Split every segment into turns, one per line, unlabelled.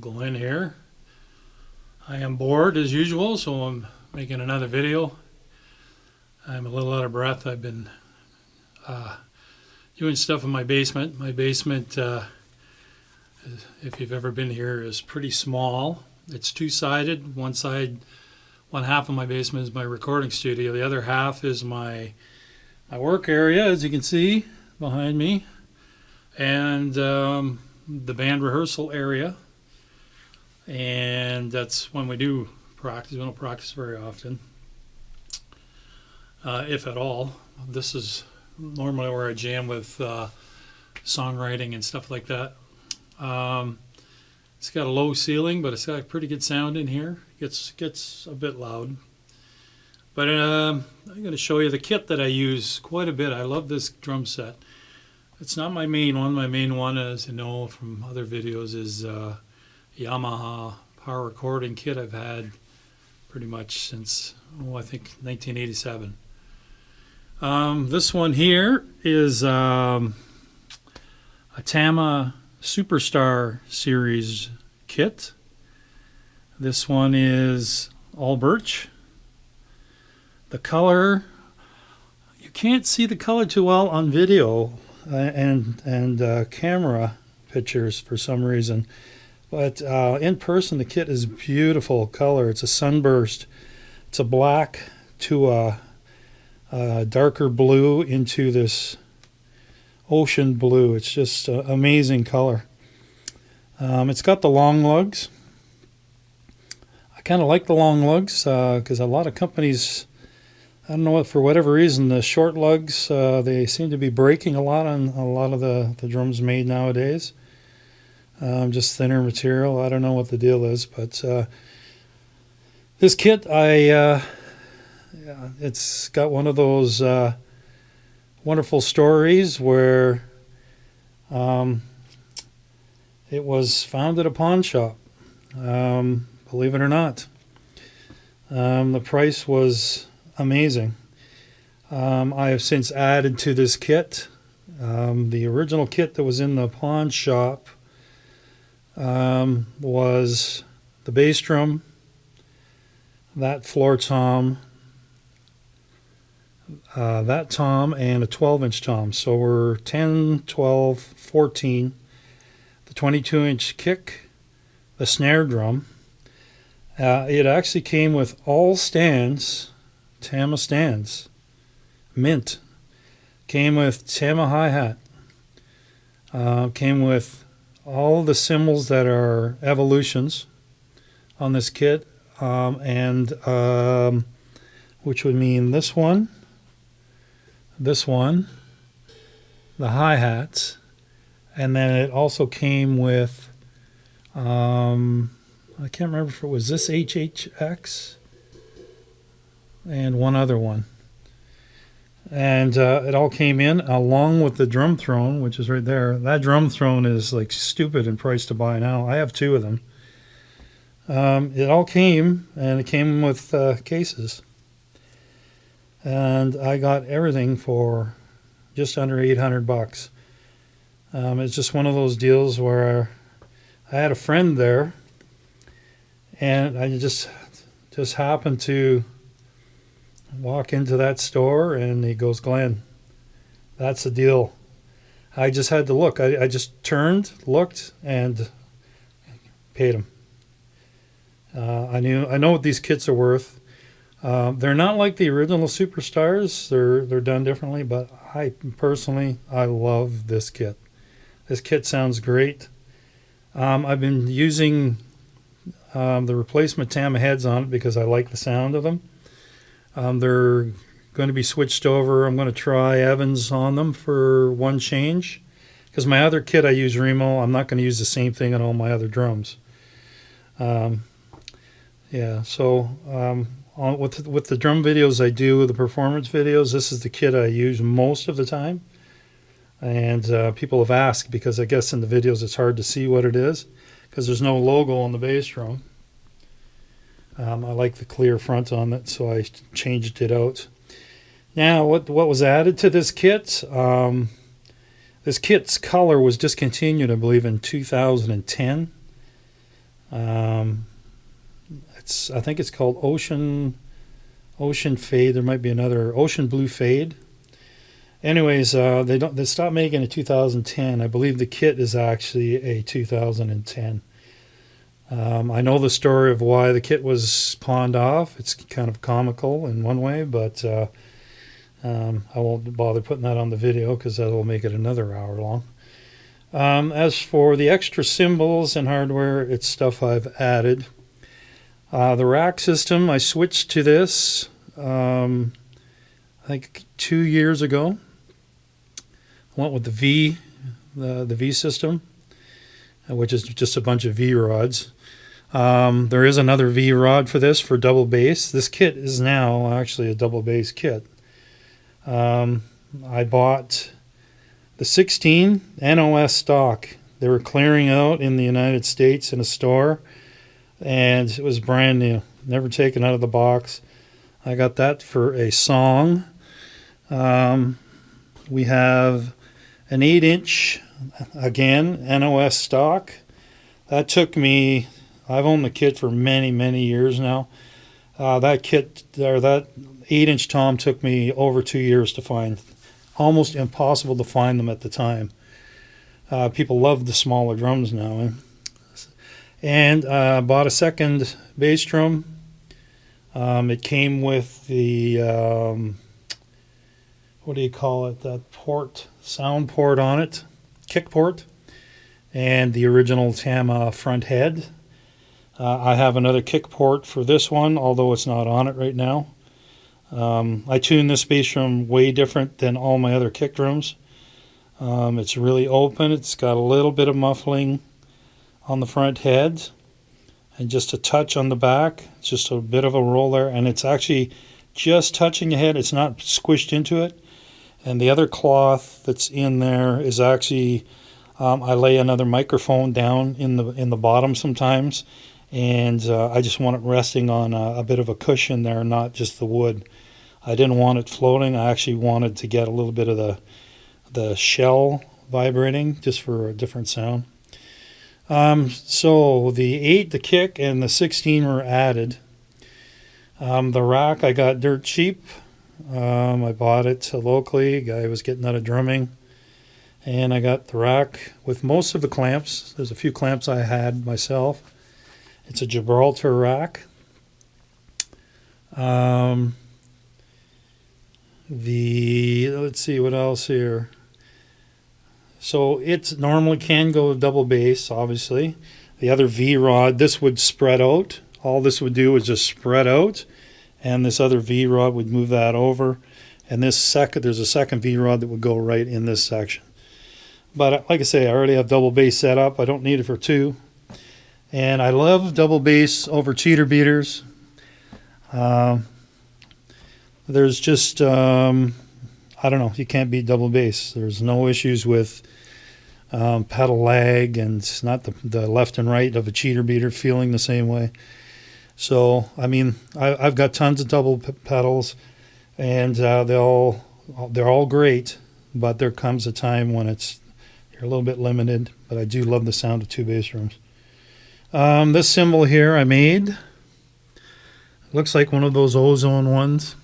Glen here. I am bored as usual, so I'm making another video. I'm a little out of breath. I've been doing stuff in my basement. My basement, if you've ever been here, is pretty small. It's two-sided. One half of my basement is my recording studio. The other half is my work area, as you can see behind me, and the band rehearsal area. And that's when we do practice. We don't practice very often, if at all. This is normally where I jam with songwriting and stuff like that. It's got a low ceiling, but it's got pretty good sound in here. Gets a bit loud. But I'm going to show you the kit that I use quite a bit. I love this drum set. It's not my main one. My main one, as you know from other videos, is Yamaha power recording kit I've had pretty much since, I think 1987. This one here is a Tama Superstar series kit. This one is all birch. The color, you can't see the color too well on video and camera pictures for some reason. But in person, the kit is beautiful color. It's a sunburst. It's a black to a darker blue into this ocean blue. It's just amazing color. It's got the long lugs. I kind of like the long lugs because a lot of companies, I don't know what, for whatever reason, the short lugs, they seem to be breaking a lot on a lot of the drums made nowadays. Just thinner material. I don't know what the deal is, but this kit, it's got one of those wonderful stories where it was found at a pawn shop. Believe it or not, the price was amazing. I have since added to this kit. The original kit that was in the pawn shop was the bass drum, that floor tom, that tom, and a 12-inch tom. So we're 10, 12, 14, the 22-inch kick, the snare drum. It actually came with all stands, Tama stands, mint. Came with Tama hi-hat. Came with all the cymbals that are evolutions on this kit, which would mean this one, the hi-hats, and then it also came with, I can't remember if it was this HHX and one other one. And it all came in along with the drum throne, which is right there. That drum throne is like stupid in price to buy now. I have two of them. It all came, and it came with cases. And I got everything for just under $800. It's just one of those deals where I had a friend there, and I just happened to walk into that store, and he goes, "Glen, that's the deal." I just had to look. I just turned, looked, and paid him. I know what these kits are worth. They're not like the original Superstars. They're done differently, but I love this kit. This kit sounds great. I've been using the replacement Tama heads on it because I like the sound of them. They're going to be switched over. I'm going to try Evans on them for one change, because my other kit I use Remo. I'm not going to use the same thing on all my other drums. So with the drum videos I do, the performance videos, this is the kit I use most of the time. And people have asked, because I guess in the videos it's hard to see what it is because there's no logo on the bass drum. I like the clear front on it, so I changed it out. Now, what was added to this kit? This kit's color was discontinued, I believe, in 2010. I think it's called Ocean Fade. There might be another Ocean Blue Fade. Anyways, they stopped making in 2010. I believe the kit is actually a 2010. I know the story of why the kit was pawned off. It's kind of comical in one way, but I won't bother putting that on the video because that will make it another hour long. As for the extra cymbals and hardware, it's stuff I've added. The rack system, I switched to this I think 2 years ago. I went with the V system, which is just a bunch of V rods. There is another V rod for this for double bass. This kit is now actually a double bass kit. I bought the 16 NOS stock. They were clearing out in the United States in a store, and it was brand new, never taken out of the box. I got that for a song. We have an 8-inch, again, NOS stock. That took me, I've owned the kit for many, many years now. That 8-inch tom took me over 2 years to find. Almost impossible to find them at the time. People love the smaller drums now. And bought a second bass drum. It came with the, what do you call it, that port, sound port on it, kick port, and the original Tama front head. I have another kick port for this one, although it's not on it right now. I tune this bass drum way different than all my other kick drums. It's really open. It's got a little bit of muffling on the front head and just a touch on the back. It's just a bit of a roll there, and it's actually just touching the head. It's not squished into it. And the other cloth that's in there is actually, I lay another microphone down in the bottom sometimes, and I just want it resting on a bit of a cushion there, not just the wood. I didn't want it floating. I actually wanted to get a little bit of the shell vibrating just for a different sound. So the 8, the kick, and the 16 were added. The rack I got dirt cheap. I bought it locally. A guy was getting out of drumming. And I got the rack with most of the clamps. There's a few clamps I had myself. It's a Gibraltar rack. Let's see what else here. So it normally can go double bass, obviously. The other V rod, this would spread out. All this would do is just spread out, and this other V rod would move that over. And there's a second V rod that would go right in this section. But like I say, I already have double bass set up. I don't need it for 2. And I love double bass over cheater beaters. There's just, I don't know, you can't beat double bass. There's no issues with pedal lag, and it's not the left and right of a cheater beater feeling the same way. So, I mean, I've got tons of double pedals, and they're all great, but there comes a time when you're a little bit limited, but I do love the sound of 2 bass drums. This cymbal here I made. Looks like one of those ozone ones.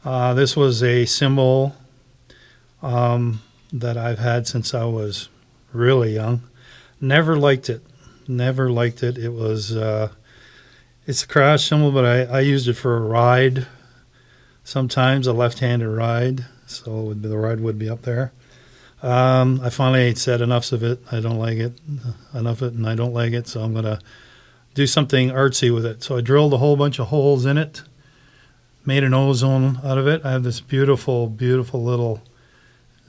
This was a cymbal that I've had since I was really young. Never liked it. It was it's a crash cymbal, but I used it for a ride. Sometimes a left-handed ride, so the ride would be up there. I finally said enough's of it. I don't like it. Enough of it, and I don't like it, so I'm gonna do something artsy with it. So I drilled a whole bunch of holes in it, made an ozone out of it. I have this beautiful, beautiful little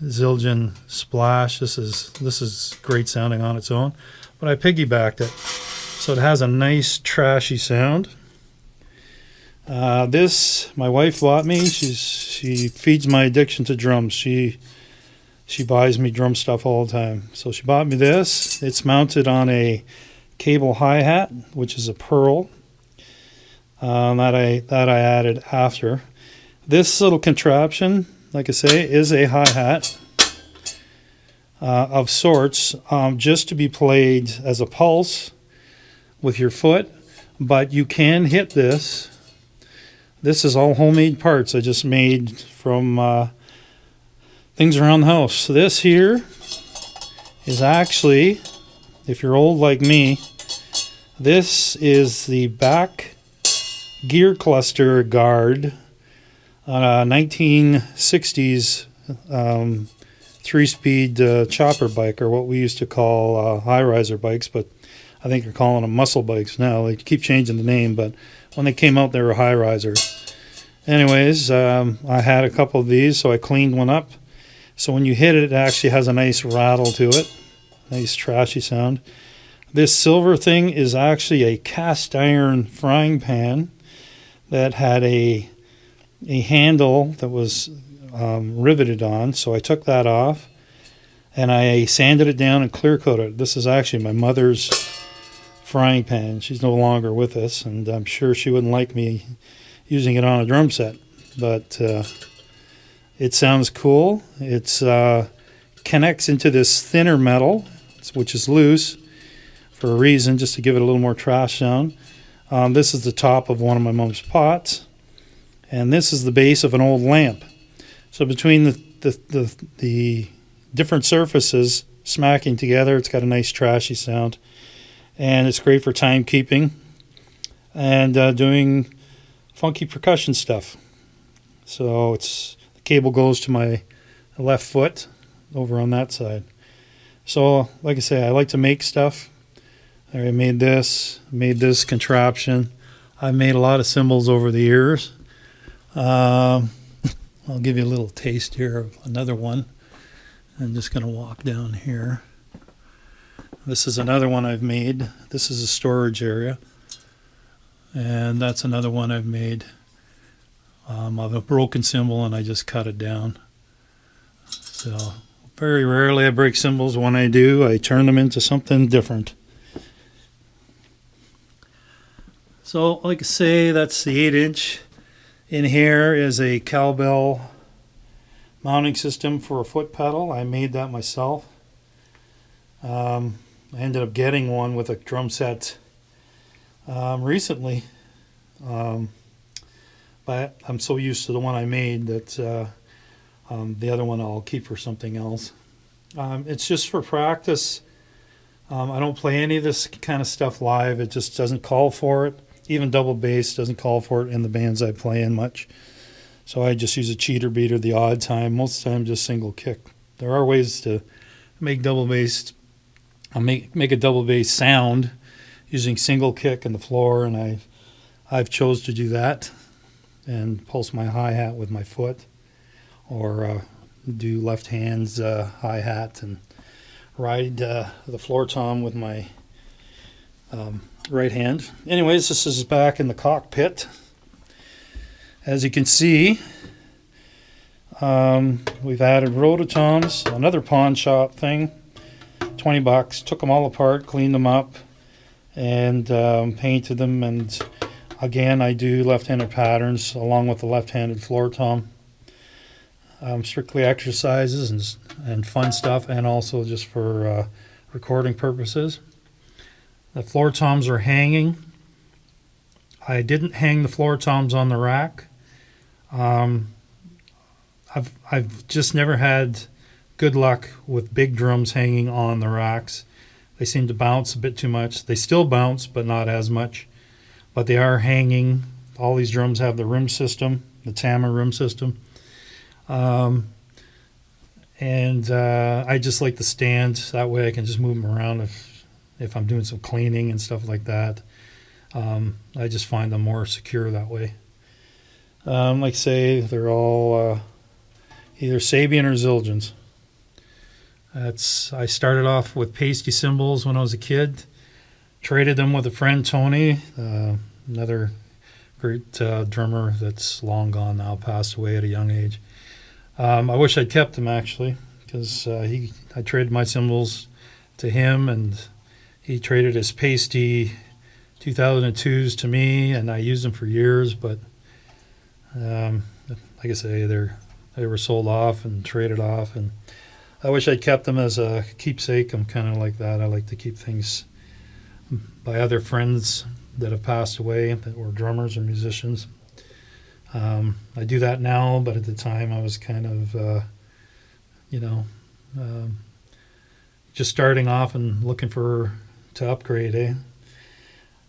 Zildjian splash. This is great sounding on its own, but I piggybacked it, so it has a nice trashy sound. This my wife bought me. She feeds my addiction to drums. She buys me drum stuff all the time. So she bought me this. It's mounted on a cable hi-hat, which is a Pearl. That I added after. This little contraption, like I say, is a hi-hat of sorts, just to be played as a pulse with your foot, but you can hit this. This is all homemade parts I just made from things around the house. So this here is actually, if you're old like me, this is the back gear cluster guard on a 1960s 3-speed chopper bike, or what we used to call high-riser bikes, but I think you're calling them muscle bikes now. They keep changing the name, but when they came out, they were high-risers. Anyways, I had a couple of these, so I cleaned one up. So when you hit it, it actually has a nice rattle to it, nice trashy sound. This silver thing is actually a cast iron frying pan that had a handle that was riveted on. So I took that off and I sanded it down and clear coated it. This is actually my mother's frying pan. She's no longer with us, and I'm sure she wouldn't like me using it on a drum set, but it sounds cool. It's connects into this thinner metal, which is loose for a reason, just to give it a little more trash sound. This is the top of one of my mom's pots, and this is the base of an old lamp. So between the different surfaces smacking together, it's got a nice trashy sound, and it's great for timekeeping and doing funky percussion stuff. So the cable goes to my left foot over on that side. So like I say, I like to make stuff. I made this contraption. I've made a lot of cymbals over the years. I'll give you a little taste here of another one. I'm just going to walk down here. This is another one I've made. This is a storage area. And that's another one I've made of a broken cymbal, and I just cut it down. So very rarely I break cymbals. When I do, I turn them into something different. So like I say, that's the 8-inch. In here is a Cowbell mounting system for a foot pedal. I made that myself. I ended up getting one with a drum set recently, but I'm so used to the one I made that the other one I'll keep for something else. It's just for practice. I don't play any of this kind of stuff live. It just doesn't call for it. Even double bass doesn't call for it in the bands I play in much. So I just use a cheater beater the odd time. Most of the time just single kick. There are ways to make double bass, make a double bass sound using single kick in the floor, and I've chose to do that and pulse my hi-hat with my foot, or do left hand's hi-hat and ride the floor tom with my right hand. Anyways, this is back in the cockpit. As you can see, we've added rototoms, another pawn shop thing, $20. Took them all apart, cleaned them up, and painted them. And again, I do left-handed patterns along with the left-handed floor tom. Strictly exercises and fun stuff, and also just for recording purposes. The floor toms are hanging. I didn't hang the floor toms on the rack. I've just never had good luck with big drums hanging on the racks. They seem to bounce a bit too much. They still bounce, but not as much. But they are hanging. All these drums have the rim system, the Tama rim system. I just like the stand. That way I can just move them around if I'm doing some cleaning and stuff like that. I just find them more secure that way. Like I say, they're all either Sabian or Zildjians. I started off with pasty cymbals when I was a kid. Traded them with a friend, Tony, another great drummer that's long gone now, passed away at a young age. I wish I'd kept him, actually, because I traded my cymbals to him, and he traded his pasty 2002s to me, and I used them for years. But like I say, they were sold off and traded off, and I wish I'd kept them as a keepsake. I'm kind of like that. I like to keep things by other friends that have passed away that were drummers or musicians. I do that now, but at the time I was kind of, just starting off and looking to upgrade, eh?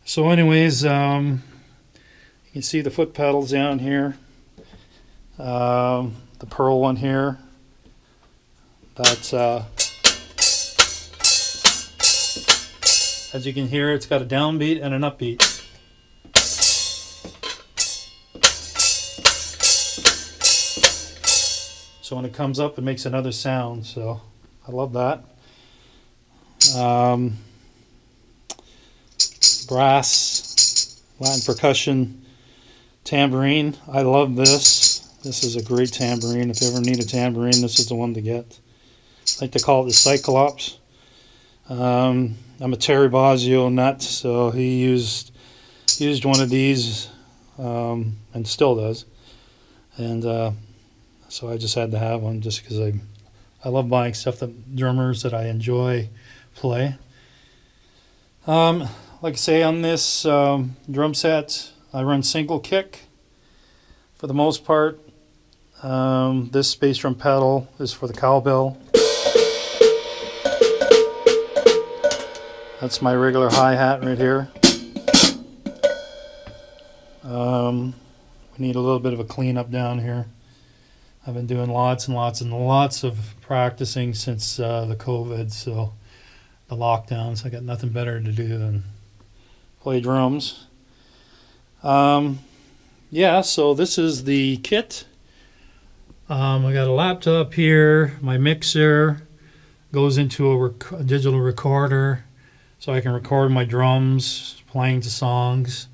So anyways, you can see the foot pedals down here. The pearl one here. That's, as you can hear, it's got a downbeat and an upbeat. So when it comes up, it makes another sound. So I love that. Brass, Latin percussion, tambourine. I love this. This is a great tambourine. If you ever need a tambourine, this is the one to get. I like to call it the Cyclops. I'm a Terry Bozzio nut, so he used one of these, and still does. And so I just had to have one just because I love buying stuff that drummers that I enjoy play. Like I say, on this drum set, I run single kick for the most part. This bass drum pedal is for the cowbell. That's my regular hi-hat right here. We need a little bit of a cleanup down here. I've been doing lots and lots and lots of practicing since the COVID, so the lockdowns. I got nothing better to do than play drums. Yeah, so this is the kit. I got a laptop here. My mixer goes into a digital recorder, so I can record my drums, playing to songs,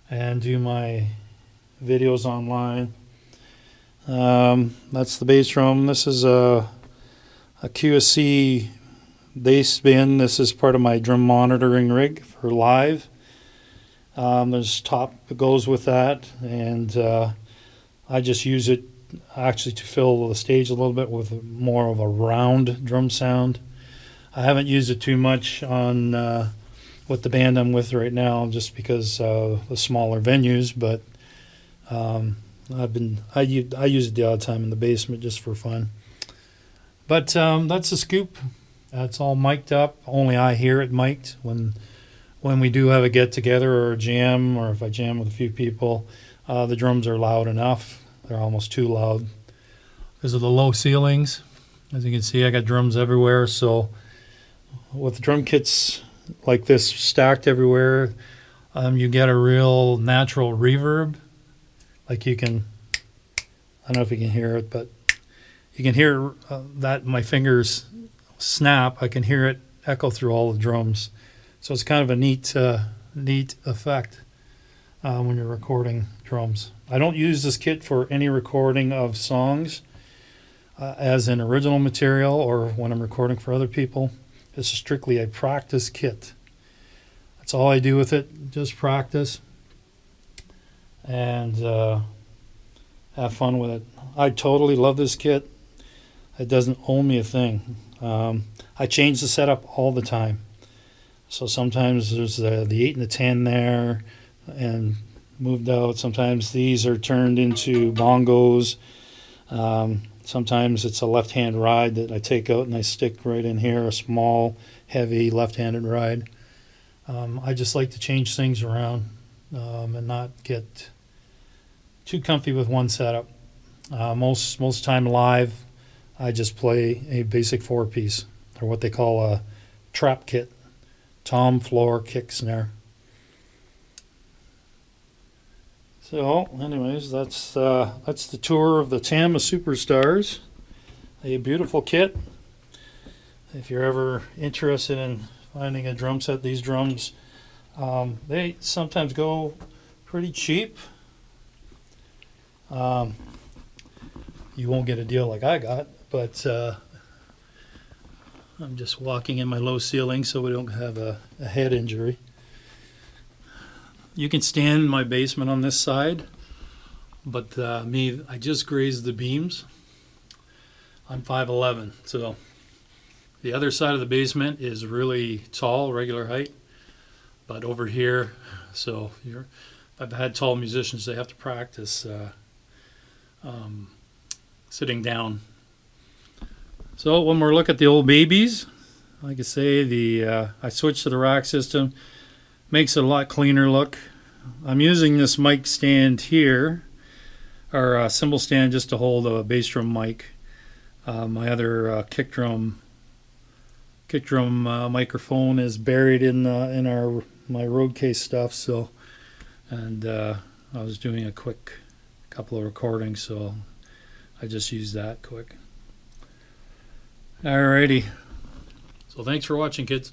and do my videos online. That's the bass drum. This is a QSC bass bin. This is part of my drum monitoring rig for live. There's top that goes with that, and I just use it actually to fill the stage a little bit with more of a round drum sound. I haven't used it too much on with the band I'm with right now, just because the smaller venues. But I use it the odd time in the basement just for fun. But that's the scoop. It's all mic'd up. Only I hear it mic'd when we do have a get together or a jam, or if I jam with a few people. The drums are loud enough. They're almost too loud because of the low ceilings. As you can see, I got drums everywhere. So with drum kits like this stacked everywhere, you get a real natural reverb. Like you can, I don't know if you can hear it, but you can hear that my fingers snap. I can hear it echo through all the drums. So it's kind of a neat effect when you're recording drums. I don't use this kit for any recording of songs as in original material or when I'm recording for other people. It's strictly a practice kit. That's all I do with it, just practice and have fun with it. I totally love this kit. It doesn't owe me a thing. I change the setup all the time. So sometimes there's the 8 and the 10 there and moved out. Sometimes these are turned into bongos. Sometimes it's a left-hand ride that I take out and I stick right in here, a small, heavy left-handed ride. I just like to change things around and not get too comfy with one setup. Most time live, I just play a basic 4-piece, or what they call a trap kit. Tom, floor, kick, snare. So, anyways, that's the tour of the Tama Superstars. A beautiful kit. If you're ever interested in finding a drum set, these drums, they sometimes go pretty cheap. You won't get a deal like I got, but I'm just walking in my low ceiling so we don't have a head injury. You can stand in my basement on this side, but I just grazed the beams. I'm 5'11", so the other side of the basement is really tall, regular height. But over here, so I've had tall musicians, they have to practice sitting down. So one more look at the old babies. Like I say, I switched to the rack system. Makes it a lot cleaner look. I'm using this mic stand here, or cymbal stand, just to hold a bass drum mic. My other kick drum microphone is buried in my road case stuff. So, and I was doing a quick couple of recordings, so I just used that quick. Alrighty. So thanks for watching, kids.